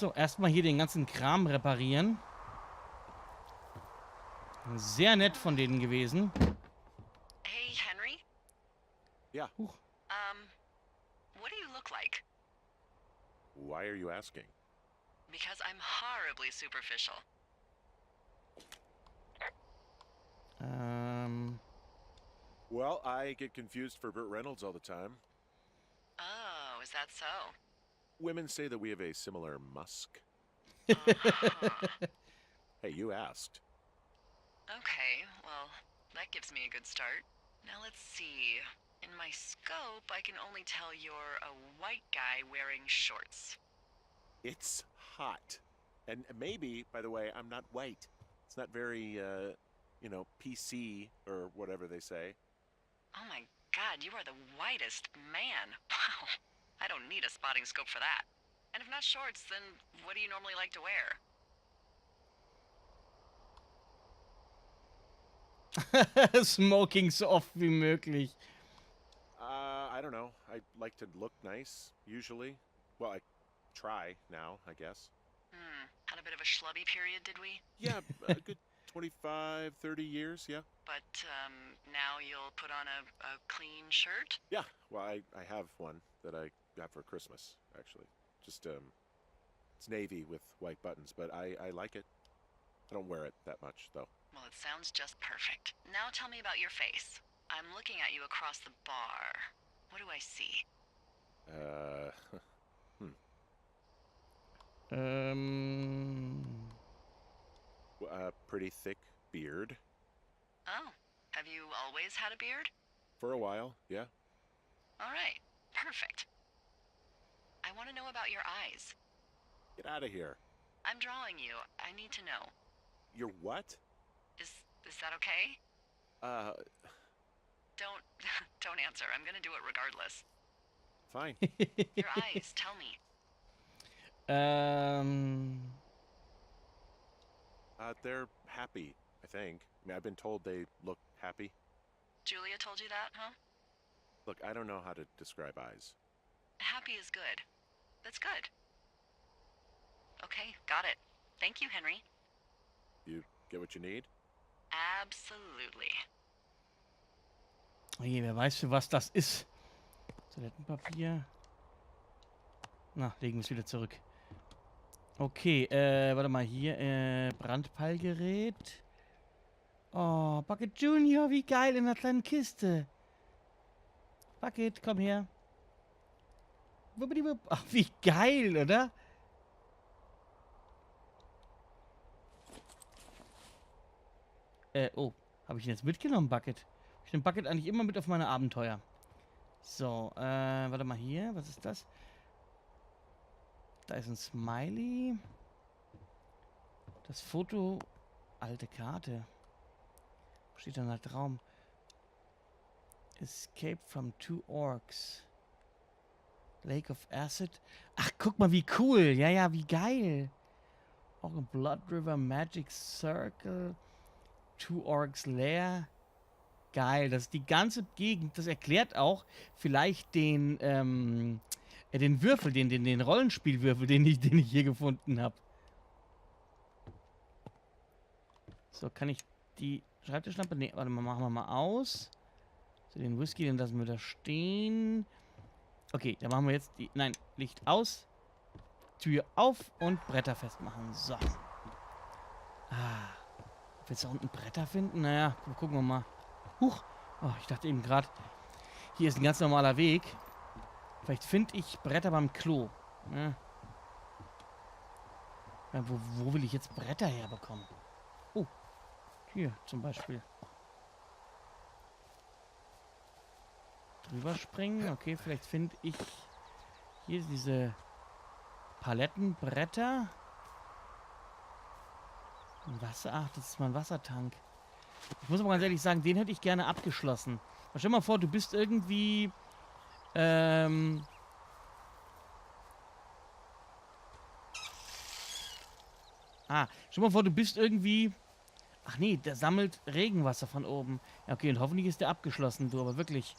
So, erstmal hier den ganzen Kram reparieren. Sehr nett von denen gewesen. Hey, Henry? Yeah. Huch. What do you look like? Why are you asking? Because I'm horribly superficial. Well, I get confused for Burt Reynolds all the time. Oh, is that so? Women say that we have a similar musk. Uh-huh. Hey, you asked. Okay, well, that gives me a good start. Now let's see. In my scope, I can only tell you're a white guy wearing shorts. It's hot. And maybe, by the way, I'm not white. It's not very, PC or whatever they say. Oh my god, you are the whitest man. Wow. I don't need a spotting scope for that. And if not shorts, then what do you normally like to wear? Smoking so oft wie möglich. I don't know. I like to look nice, usually. Well, I try now, I guess. Had a bit of a schlubby period, did we? Yeah, a good 25, 30 years, yeah. But, now you'll put on a clean shirt? Yeah, well, I have one that I got for Christmas, actually. Just, it's navy with white buttons, but I like it. I don't wear it that much, though. Well, it sounds just perfect. Now tell me about your face. I'm looking at you across the bar. What do I see? Pretty thick beard. Oh, have you always had a beard? For a while, yeah. All right, perfect. I want to know about your eyes. Get out of here. I'm drawing you. I need to know. You're what? Is that okay? Don't answer. I'm gonna do it regardless. Fine. Your eyes, tell me. They're happy, I think. I mean, I've been told they look happy. Julia told you that, huh? Look, I don't know how to describe eyes. Happy is good. That's good. Okay, got it. Thank you, Henry. You get what you need? Absolutely. Oh je, wer weiß, für was das ist. Toilettenpapier. Na, legen wir es wieder zurück. Okay, warte mal, hier, Brandpeilgerät. Oh, Bucket Junior, wie geil, in einer kleinen Kiste. Bucket, komm her. Wuppdiwupp. Ach, wie geil, oder? Oh, habe ich ihn jetzt mitgenommen, Bucket? Ich nehme Bucket eigentlich immer mit auf meine Abenteuer. So, warte mal hier, was ist das? Da ist ein Smiley. Das Foto, alte Karte. Wo steht denn der Raum? Escape from two orcs. Lake of Acid. Ach, guck mal, wie cool. Ja, ja, wie geil. Auch ein Blood River Magic Circle. Two Orcs Lair. Geil, das ist die ganze Gegend. Das erklärt auch vielleicht den Würfel, den Rollenspielwürfel, den ich hier gefunden habe. So, kann ich die Schreibtischlampe? Ne, warte mal, machen wir mal aus. So, den Whisky, den lassen wir da stehen. Okay, dann machen wir jetzt die... Nein, Licht aus. Tür auf und Bretter festmachen. So. Willst du da unten Bretter finden? Naja, gucken wir mal. Huch. Oh, ich dachte eben gerade, hier ist ein ganz normaler Weg. Vielleicht finde ich Bretter beim Klo. Ja. Ja, wo will ich jetzt Bretter herbekommen? Oh, hier zum Beispiel. Drüber springen. Okay, vielleicht finde ich hier diese Palettenbretter. Ein Wasser. Ach, das ist mein Wassertank. Ich muss aber ganz ehrlich sagen, den hätte ich gerne abgeschlossen. Stell dir mal vor, du bist irgendwie... stell dir mal vor, du bist irgendwie... Ach nee, der sammelt Regenwasser von oben. Ja, okay, und hoffentlich ist der abgeschlossen, du, aber wirklich.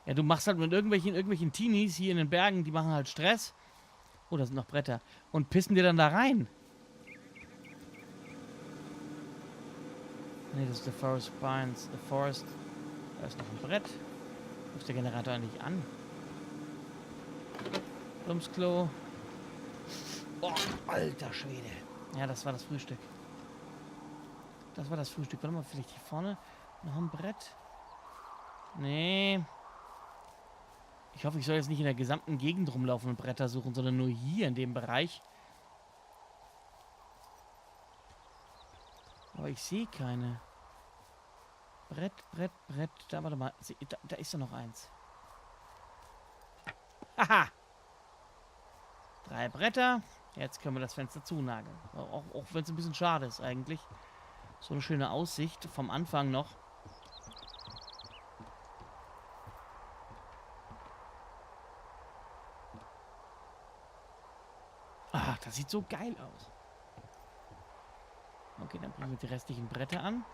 Ja, du machst halt mit irgendwelchen Teenies hier in den Bergen, die machen halt Stress. Oh, da sind noch Bretter. Und pissen die dann da rein? Nee, das ist der Forest Pines. The Forest. Da ist noch ein Brett. Ist der Generator eigentlich an? Plumpsklo. Oh, alter Schwede. Ja, das war das Frühstück. Das war das Frühstück. Warte mal, vielleicht hier vorne noch ein Brett? Nee. Ich hoffe, ich soll jetzt nicht in der gesamten Gegend rumlaufen und Bretter suchen, sondern nur hier in dem Bereich. Aber ich sehe keine. Brett, Brett, Brett. Da, warte mal. Da ist doch noch eins. Haha! 3 Bretter. Jetzt können wir das Fenster zunageln. Auch wenn es ein bisschen schade ist eigentlich. So eine schöne Aussicht vom Anfang noch. Ah, das sieht so geil aus. Okay, dann bringen wir die restlichen Bretter an.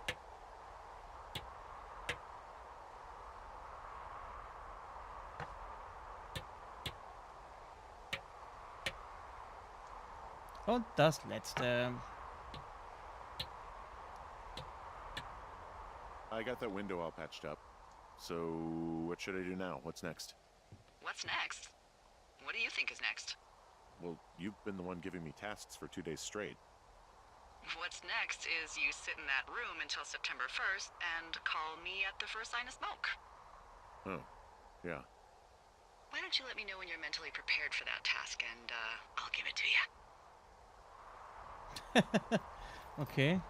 Und das letzte. I got that window all patched up. So, what should I do now? What's next? What's next? What do you think is next? Well, you've been the one giving me tasks for 2 days straight. What's next is you sit in that room until September 1st and call me at the first sign of smoke. Oh, yeah. Why don't you let me know when you're mentally prepared for that task and I'll give it to you. Okay.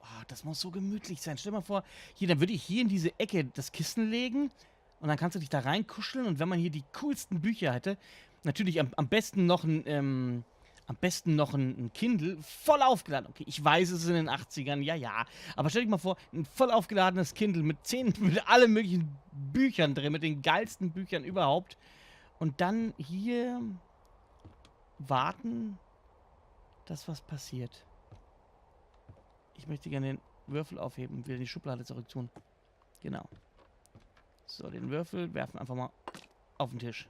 Oh, das muss so gemütlich sein. Stell dir mal vor, hier, dann würde ich hier in diese Ecke das Kissen legen und dann kannst du dich da reinkuscheln und wenn man hier die coolsten Bücher hätte, natürlich am besten noch ein Kindle, voll aufgeladen. Okay, ich weiß, es ist in den 80ern, ja. Aber stell dich mal vor, ein voll aufgeladenes Kindle mit allen möglichen Büchern drin, mit den geilsten Büchern überhaupt. Und dann hier warten, dass was passiert. Ich möchte gerne den Würfel aufheben und wieder in die Schublade zurück tun. Genau. So, den Würfel werfen einfach mal auf den Tisch.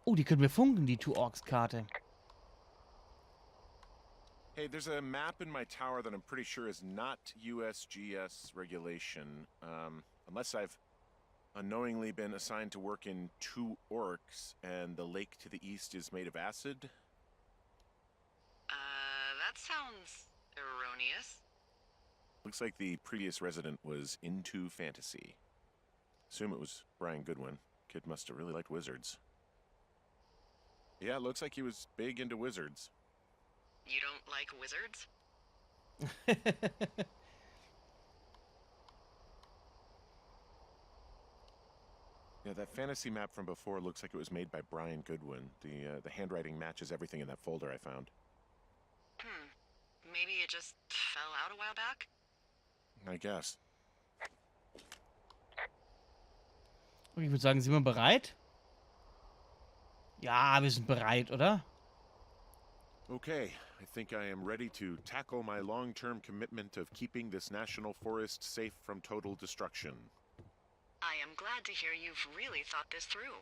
Oh, die können wir funken, die Two-Orcs-Karte. Hey, there's a map in my tower that I'm pretty sure is not USGS regulation. Unless I've unknowingly been assigned to work in 2 orcs and the lake to the east is made of acid. That sounds erroneous. Looks like the previous resident was into fantasy. Assume it was Brian Goodwin. Kid must have really liked wizards. Yeah, it looks like he was big into wizards. You don't like wizards? Yeah, that fantasy map from before looks like it was made by Brian Goodwin. The handwriting matches everything in that folder I found. Maybe it just fell out a while back? I guess. Okay, ich würde sagen, sind wir bereit? Ja, wir sind bereit, oder? Okay, I think I am ready to tackle my long-term commitment of keeping this national forest safe from total destruction. I am glad to hear you've really thought this through.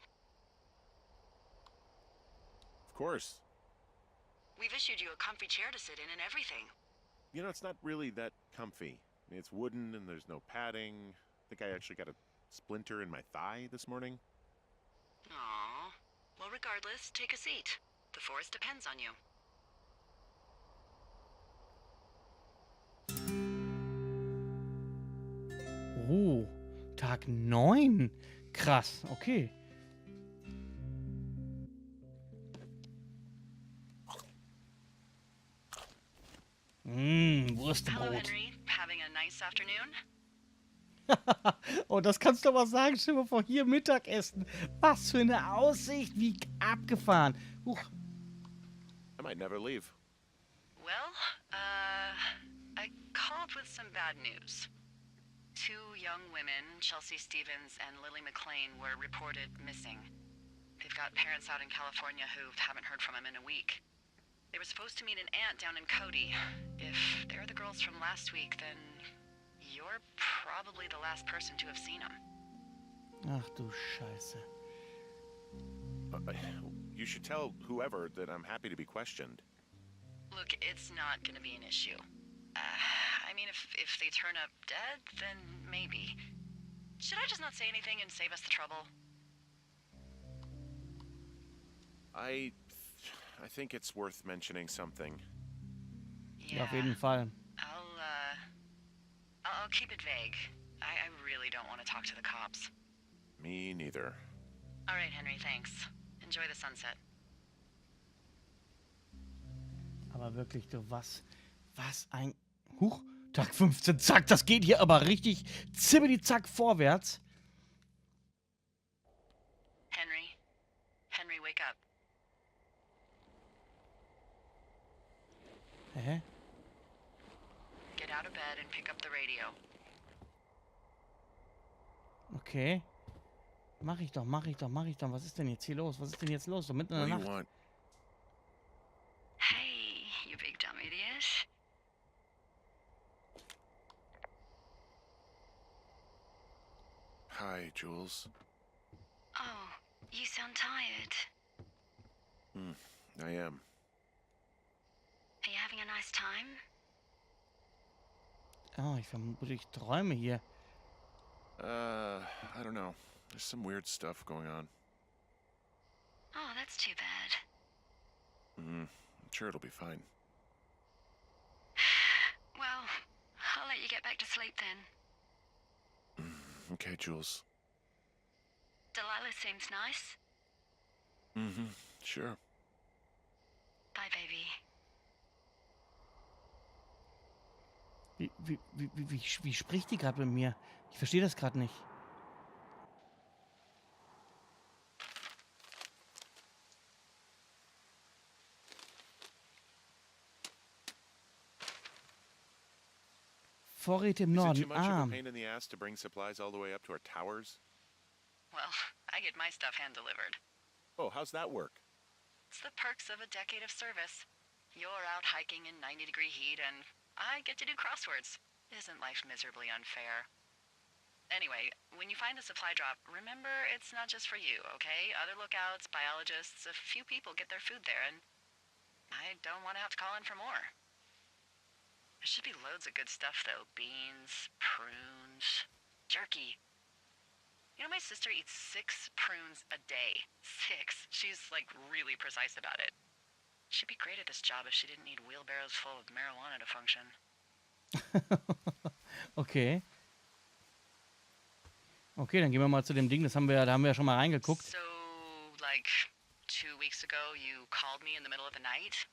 Of course. We've issued you a comfy chair to sit in and everything. You know, it's not really that comfy. I mean, it's wooden and there's no padding. I think I actually got a splinter in my thigh this morning. Aww. Well, regardless, take a seat. The forest depends on you. Oh, Tag 9. Krass, okay. Hello, Wurstbrot. Henry. Having a nice afternoon? Oh, das kannst du aber sagen. Stell dir mal vor, hier Mittagessen. Was für eine Aussicht. Wie abgefahren. Huch. I might never leave. Well, I called with some bad news. 2 young women, Chelsea Stevens and Lily McLean, were reported missing. They've got parents out in California who haven't heard from them in a week. They were supposed to meet an aunt down in Cody. If they're the girls from last week, then you're probably the last person to have seen them. Ach du Scheiße. You should tell whoever that I'm happy to be questioned. Look, it's not gonna be an issue. I mean, if they turn up dead, then maybe. Should I just not say anything and save us the trouble? I think it's worth mentioning something. Ja, auf jeden Fall. I'll keep it vague. I really don't want to talk to the cops. Me neither. All right, Henry, thanks. Enjoy the sunset. Aber wirklich, du, was ein... Huch, Tag 15, zack, das geht hier aber richtig zibbidi-zack vorwärts. Henry, wake up. Hä? Get out of bed and pick up the radio. Okay. Mach ich doch. Was ist denn jetzt hier los? So mitten in der What do you Nacht. want? Hey, you big dumb idiot. Hi, Jules. Oh, you sound tired. I am. Are you having a nice time? Oh, ich vermute, ich träume hier. I don't know. There's some weird stuff going on. Oh, that's too bad. I'm sure it'll be fine. Well, I'll let you get back to sleep then. Okay, Jules. Delilah seems nice. Sure. Bye, baby. Wie spricht die gerade mit mir? Ich verstehe das gerade nicht. Vorräte im Is it Norden. too much of Ah, a pain in the ass to bring supplies all the way up to our towers? Well, I get my stuff hand-delivered. Oh, how's that work? It's the perks of a decade of service. You're out hiking in 90-degree heat, and I get to do crosswords. Isn't life miserably unfair? Anyway, when you find a supply drop, remember it's not just for you, okay? Other lookouts, biologists, a few people get their food there, and I don't want to have to call in for more. There should be loads of good stuff, though. Beans, prunes, jerky. You know, my sister eats 6 prunes a day. 6. She's, like, really precise about it. She'd be great at this job if she didn't need wheelbarrows full of marijuana to function. okay. Okay, dann gehen wir mal zu dem Ding. Da haben wir ja schon mal reingeguckt. So, like, 2 weeks ago, you called me in the middle of the night.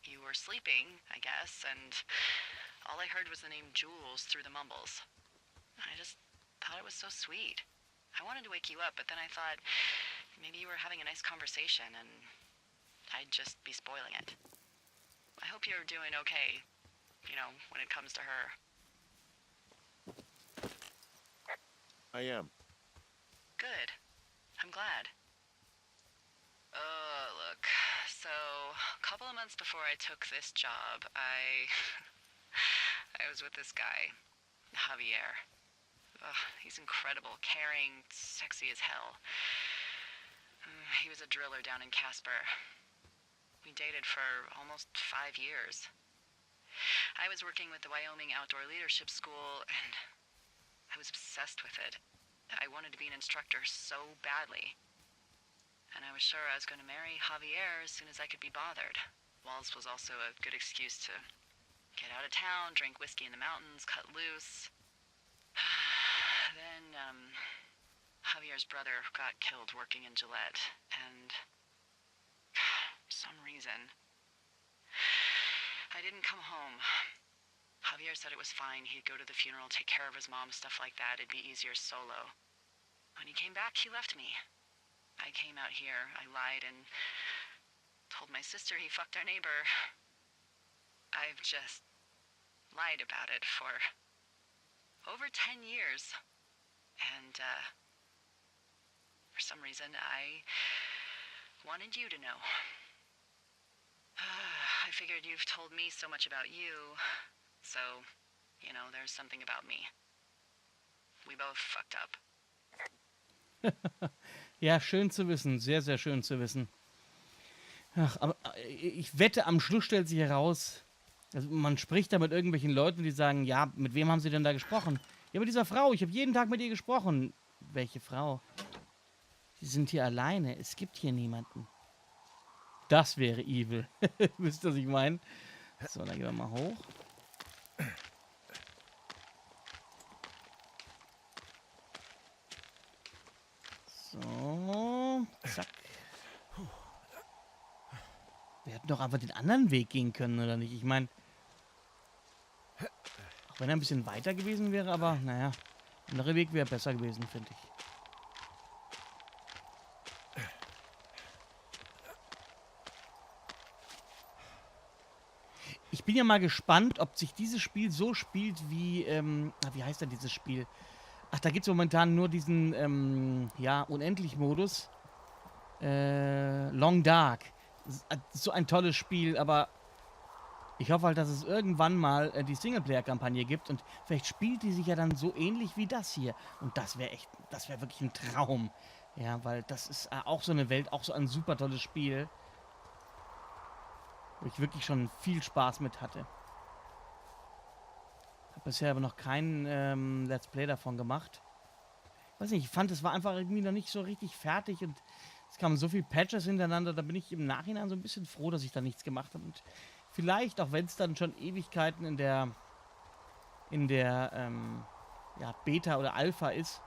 You were sleeping, I guess, and all I heard was the name Jules through the mumbles. I just thought it was so sweet. I wanted to wake you up, but then I thought maybe you were having a nice conversation and I'd just be spoiling it. I hope you're doing okay, you know, when it comes to her. I am. Good. I'm glad. Look, so a couple of months before I took this job, I was with this guy, Javier. He's incredible, caring, sexy as hell. He was a driller down in Casper. We dated for almost 5 years. I was working with the Wyoming Outdoor Leadership School, and I was obsessed with it. I wanted to be an instructor so badly. And I was sure I was going to marry Javier as soon as I could be bothered. Walls was also a good excuse to get out of town, drink whiskey in the mountains, cut loose. Then, Javier's brother got killed working in Gillette, and for some reason, I didn't come home. Javier said it was fine. He'd go to the funeral, take care of his mom, stuff like that. It'd be easier solo. When he came back, he left me. I came out here, I lied, and told my sister he fucked our neighbor. I've just lied about it for over 10 years. And, for some reason, I wanted you to know. I figured you've told me so much about you, so, you know, there's something about me. We both fucked up. Ja, schön zu wissen. Sehr, sehr schön zu wissen. Ach, aber ich wette, am Schluss stellt sich heraus, also man spricht da mit irgendwelchen Leuten, die sagen, ja, mit wem haben sie denn da gesprochen? Ja, mit dieser Frau. Ich habe jeden Tag mit ihr gesprochen. Welche Frau? Sie sind hier alleine. Es gibt hier niemanden. Das wäre evil. Wisst ihr, was ich meine? So, dann gehen wir mal hoch. So, zack. Wir hätten doch einfach den anderen Weg gehen können, oder nicht? Ich meine, auch wenn er ein bisschen weiter gewesen wäre, aber naja, der andere Weg wäre besser gewesen, finde ich. Ich bin ja mal gespannt, ob sich dieses Spiel so spielt wie, wie heißt denn dieses Spiel? Ach, da gibt es momentan nur diesen, ja, Unendlich-Modus. Long Dark. So ein tolles Spiel, aber ich hoffe halt, dass es irgendwann mal die Singleplayer-Kampagne gibt und vielleicht spielt die sich ja dann so ähnlich wie das hier. Und das wäre wirklich ein Traum. Ja, weil das ist auch so eine Welt, auch so ein super tolles Spiel, wo ich wirklich schon viel Spaß mit hatte. Habe bisher aber noch keinen Let's Play davon gemacht. Weiß nicht, ich fand, es war einfach irgendwie noch nicht so richtig fertig und es kamen so viele Patches hintereinander, da bin ich im Nachhinein so ein bisschen froh, dass ich da nichts gemacht habe. Und vielleicht, auch wenn es dann schon Ewigkeiten in der ja, Beta oder Alpha ist,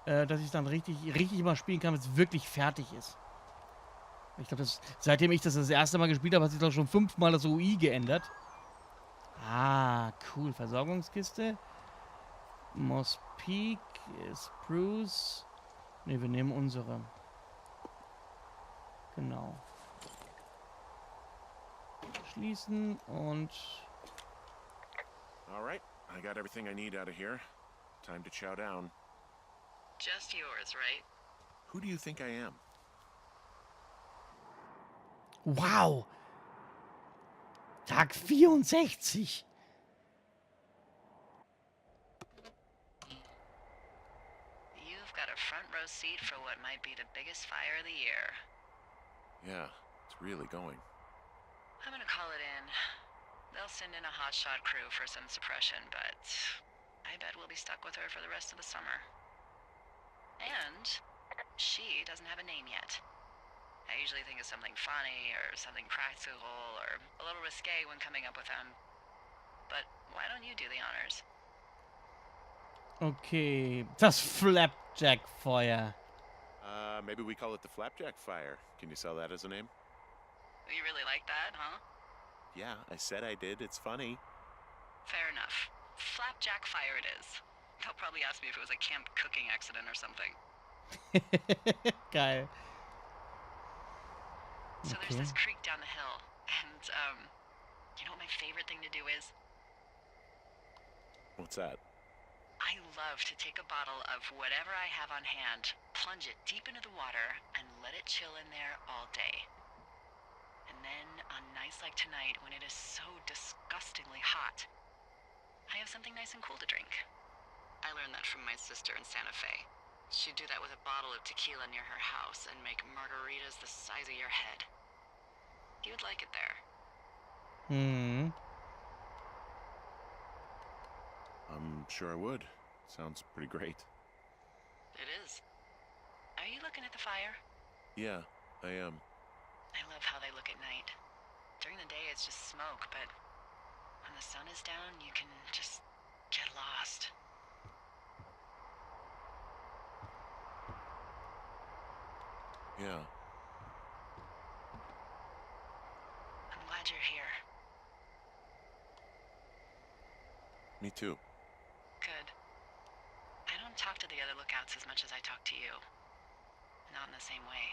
dass ich es dann richtig mal spielen kann, wenn es wirklich fertig ist. Ich glaube, seitdem ich das erste Mal gespielt habe, hat sich doch schon 5-mal das UI geändert. Ah, cool. Versorgungskiste. Moss Peak, Spruce. Ne, wir nehmen unsere. Genau. Schließen und... All right, I got everything I need out of here. Time to chow down. Just yours, right? Who do you think I am? Wow! Tag 64! You've got a front row seat for what might be the biggest fire of the year. Yeah, it's really going. I'm gonna call it in. They'll send in a hotshot crew for some suppression, but I bet we'll be stuck with her for the rest of the summer. And she doesn't have a name yet. I usually think of something funny or something practical or a little risque when coming up with them. But why don't you do the honors? Okay, das Flapjack-Feuer. Maybe we call it the Flapjack Fire. Can you sell that as a name? You really like that, huh? Yeah, I said I did. It's funny. Fair enough. Flapjack Fire it is. They'll probably ask me if it was a camp cooking accident or something. Geil. So Okay. there's this creek down the hill, and, you know what my favorite thing to do is? What's that? I love to take a bottle of whatever I have on hand, plunge it deep into the water, and let it chill in there all day. And then, on nights like tonight, when it is so disgustingly hot, I have something nice and cool to drink. I learned that from my sister in Santa Fe. She'd do that with a bottle of tequila near her house and make margaritas the size of your head. You'd like it there. Hmm. I'm sure I would. Sounds pretty great. It is. Are you looking at the fire? Yeah, I am. I love how they look at night. During the day, it's just smoke, but when the sun is down, you can just get lost. Yeah. I'm glad you're here. Me too. Good. I don't talk to the other lookouts as much as I talk to you. Not in the same way.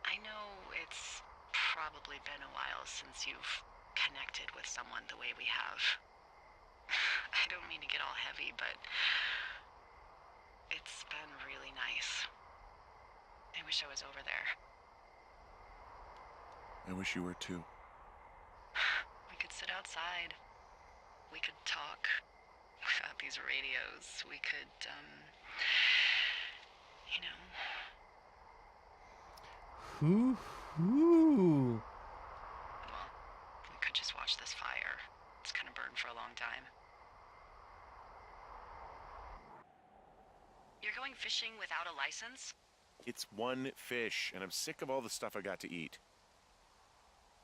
I know it's probably been a while since you've connected with someone the way we have. I don't mean to get all heavy, but it's been really nice. I wish I was over there. I wish you were too. We could sit outside. We could talk without these radios. We could, you know, Huhu. Well, we could just watch this fire. It's gonna burn for a long time. You're going fishing without a license? It's one fish, and I'm sick of all the stuff I got to eat.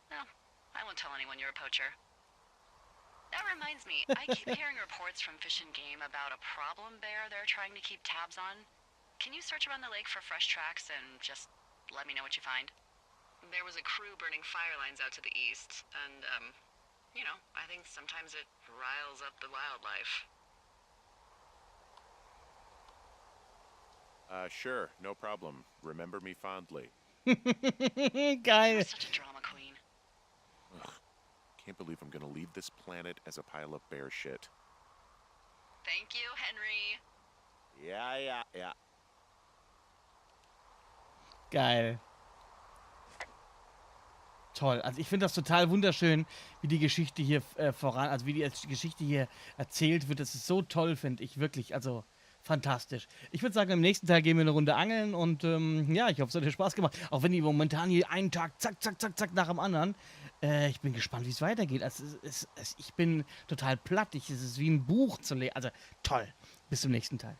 No, I won't tell anyone you're a poacher. That reminds me, I keep hearing reports from Fish and Game about a problem bear they're trying to keep tabs on. Can you search around the lake for fresh tracks and just let me know what you find? There was a crew burning fire lines out to the east, and, you know, I think sometimes it riles up the wildlife. Sure, no problem. Remember me fondly. Geil. You're such a drama queen. Ugh, can't believe I'm gonna leave this planet as a pile of bear shit. Thank you, Henry. Ja. Geil. Toll. Also ich finde das total wunderschön, wie die Geschichte hier also wie die Geschichte hier erzählt wird. Das ist so toll, finde ich wirklich. Also fantastisch. Ich würde sagen, im nächsten Teil gehen wir eine Runde angeln und ja, ich hoffe, es hat dir Spaß gemacht. Auch wenn die momentan hier einen Tag zack, zack, zack, zack nach dem anderen. Ich bin gespannt, wie es weitergeht. Also, ich bin total platt. Es ist wie ein Buch zu lesen. Also toll. Bis zum nächsten Teil.